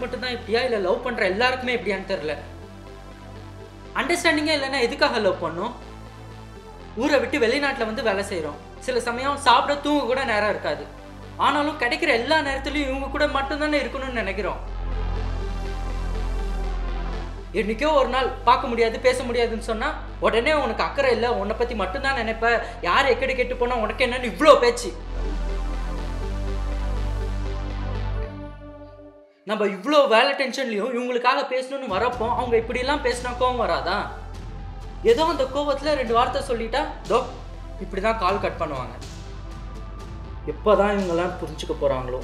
மட்டும் தான் இப்படியா இல்லை லவ் பண்ணுற எல்லாருக்குமே இப்படியான்னு தெரில. அண்டர்ஸ்டாண்டிங்கே இல்லைன்னா எதுக்காக லவ் பண்ணோம்? ஊரை விட்டு வெளிநாட்டில் வந்து வேலை செய்கிறோம். சில சமயம் சாப்பிட தூங்க கூட நேரம் இருக்காது. ஆனாலும் கிடைக்கிற எல்லா நேரத்துலையும் இவங்க கூட மட்டும்தானே இருக்கணும்னு நினைக்கிறோம். என்னைக்கோ ஒரு நாள் பார்க்க முடியாது பேச முடியாதுன்னு சொன்னால் உடனே உனக்கு அக்கறை இல்லை, உன்னை பற்றி மட்டும்தான் நினைப்ப, யார் எக்கடி கெட்டு போனால் உனக்கு என்னன்னு இவ்வளோ பேச்சு. நம்ம இவ்வளோ வேலை டென்ஷன்லையும் இவங்களுக்காக பேசணும்னு வரப்போ அவங்க இப்படிலாம் பேசினா கோவம் வராதா? ஏதோ அந்த கோவத்தில் 2 வார்த்தை சொல்லிட்டா தோ இப்படி தான் கால் கட் பண்ணுவாங்க. எப்போ தான் இவங்கெல்லாம் புரிஞ்சுக்க போகிறாங்களோ?